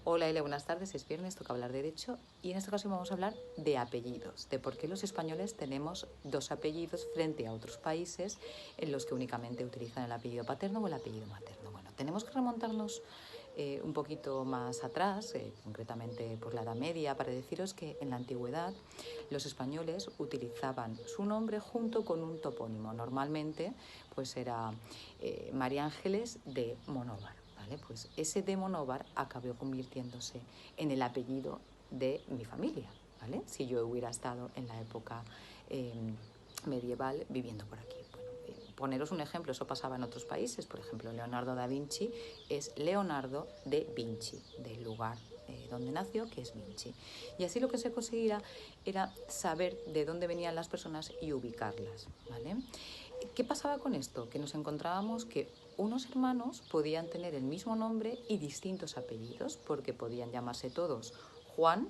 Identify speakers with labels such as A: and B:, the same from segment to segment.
A: Hola Ele, buenas tardes, es viernes, toca hablar de derecho y en esta ocasión vamos a hablar de apellidos, de por qué los españoles tenemos dos apellidos frente a otros países en los que únicamente utilizan el apellido paterno o el apellido materno. Bueno, tenemos que remontarnos un poquito más atrás, concretamente por la Edad Media, para deciros que en la antigüedad los españoles utilizaban su nombre junto con un topónimo. Normalmente pues era María Ángeles de Monóvar. ¿Vale? Pues ese de Monóvar acabó convirtiéndose en el apellido de mi familia, ¿vale? Si yo hubiera estado en la época medieval viviendo por aquí. Bueno, poneros un ejemplo, eso pasaba en otros países, por ejemplo, Leonardo da Vinci es Leonardo de Vinci, del lugar donde nació, que es Vinci. Y así lo que se conseguía era saber de dónde venían las personas y ubicarlas, ¿vale? ¿Qué pasaba con esto? Que nos encontrábamos que unos hermanos podían tener el mismo nombre y distintos apellidos, porque podían llamarse todos Juan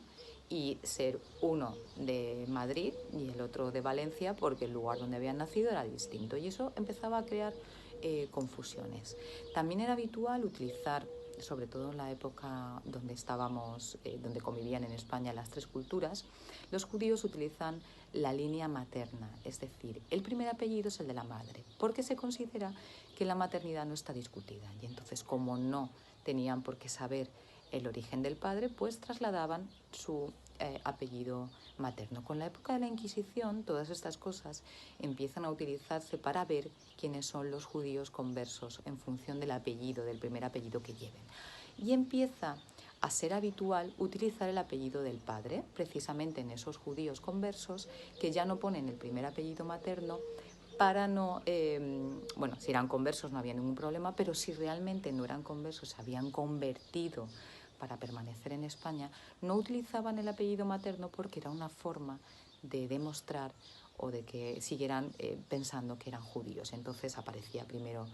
A: y ser uno de Madrid y el otro de Valencia, porque el lugar donde habían nacido era distinto. Y eso empezaba a crear confusiones. También era habitual utilizar, sobre todo en la época donde estábamos, donde convivían en España las tres culturas, los judíos utilizan la línea materna, es decir, el primer apellido es el de la madre, porque se considera que la maternidad no está discutida. Y entonces, como no tenían por qué saber el origen del padre, pues trasladaban su apellido materno. Con la época de la Inquisición, todas estas cosas empiezan a utilizarse para ver quiénes son los judíos conversos en función del apellido, del primer apellido que lleven. Y empieza a ser habitual utilizar el apellido del padre, precisamente en esos judíos conversos que ya no ponen el primer apellido materno para no, bueno, si eran conversos no había ningún problema, pero si realmente no eran conversos, se habían convertido para permanecer en España, no utilizaban el apellido materno porque era una forma de demostrar o de que siguieran pensando que eran judíos. Entonces aparecía primero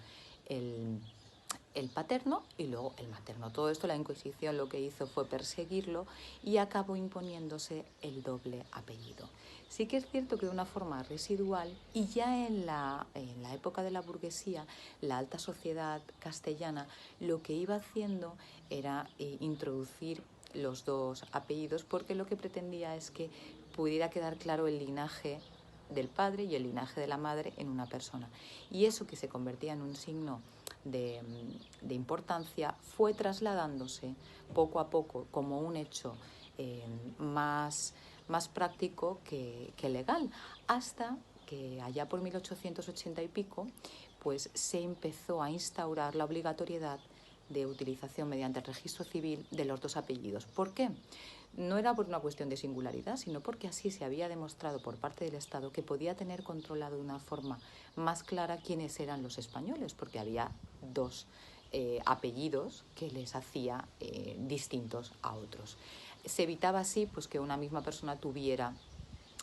A: el paterno y luego el materno. Todo esto la Inquisición lo que hizo fue perseguirlo y acabó imponiéndose el doble apellido. Sí que es cierto que de una forma residual y ya en la época de la burguesía, la alta sociedad castellana lo que iba haciendo era introducir los dos apellidos porque lo que pretendía es que pudiera quedar claro el linaje del padre y el linaje de la madre en una persona. Y eso que se convertía en un signo de importancia fue trasladándose poco a poco como un hecho más práctico que legal, hasta que allá por 1880 y pico pues se empezó a instaurar la obligatoriedad de utilización mediante el registro civil de los dos apellidos. ¿Por qué? No era por una cuestión de singularidad, sino porque así se había demostrado por parte del Estado que podía tener controlado de una forma más clara quiénes eran los españoles, porque había dos apellidos que les hacía distintos a otros. Se evitaba así pues, que una misma persona tuviera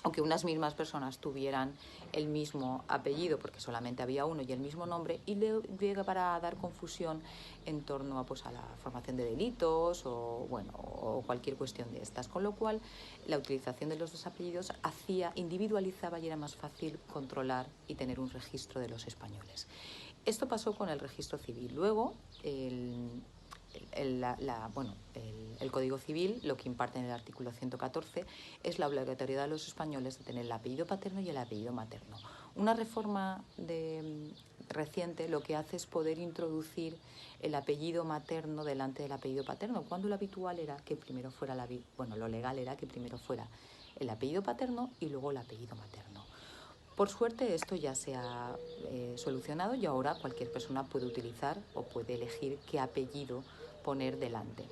A: o que unas mismas personas tuvieran el mismo apellido, porque solamente había uno y el mismo nombre, y llega para dar confusión en torno a, pues, a la formación de delitos o, bueno, o cualquier cuestión de estas. Con lo cual, la utilización de los dos apellidos individualizaba y era más fácil controlar y tener un registro de los españoles. Esto pasó con el registro civil. Luego, el Código Civil lo que imparte en el artículo 114 es la obligatoriedad de los españoles de tener el apellido paterno y el apellido materno. Una reforma reciente lo que hace es poder introducir el apellido materno delante del apellido paterno, cuando lo habitual era que primero fuera lo legal era que primero fuera el apellido paterno y luego el apellido materno. Por suerte esto ya se ha solucionado y ahora cualquier persona puede utilizar o puede elegir qué apellido poner delante.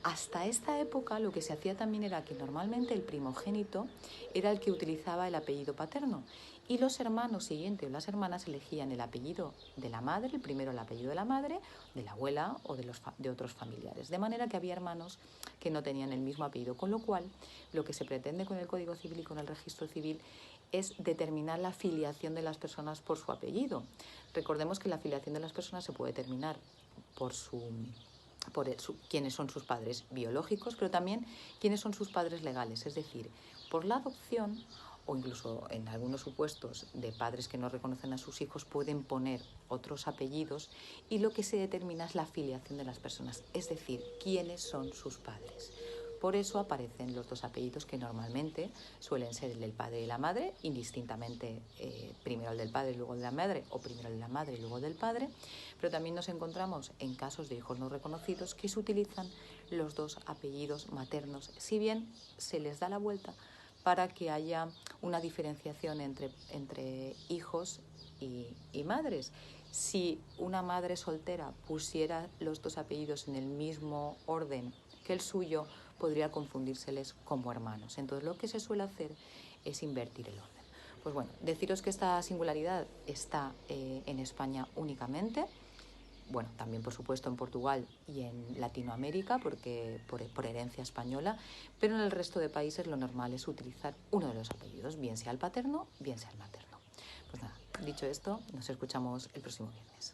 A: Hasta esta época lo que se hacía también era que normalmente el primogénito era el que utilizaba el apellido paterno y los hermanos siguientes o las hermanas elegían el apellido de la madre, el primero el apellido de la madre, de la abuela o de otros familiares. De manera que había hermanos que no tenían el mismo apellido, con lo cual lo que se pretende con el Código Civil y con el Registro Civil es determinar la filiación de las personas por su apellido. Recordemos que la filiación de las personas se puede determinar por quiénes son sus padres biológicos, pero también quiénes son sus padres legales, es decir, por la adopción o incluso en algunos supuestos de padres que no reconocen a sus hijos, pueden poner otros apellidos y lo que se determina es la filiación de las personas, es decir, quiénes son sus padres. Por eso aparecen los dos apellidos que normalmente suelen ser el del padre y la madre, indistintamente primero el del padre y luego el de la madre, o primero el de la madre y luego el del padre, pero también nos encontramos en casos de hijos no reconocidos que se utilizan los dos apellidos maternos, si bien se les da la vuelta para que haya una diferenciación entre hijos y madres. Si una madre soltera pusiera los dos apellidos en el mismo orden que el suyo, podría confundírseles como hermanos. Entonces lo que se suele hacer es invertir el orden. Pues bueno, deciros que esta singularidad está en España únicamente, bueno, también por supuesto en Portugal y en Latinoamérica, porque por herencia española, pero en el resto de países lo normal es utilizar uno de los apellidos, bien sea el paterno, bien sea el materno. Pues nada, dicho esto, nos escuchamos el próximo viernes.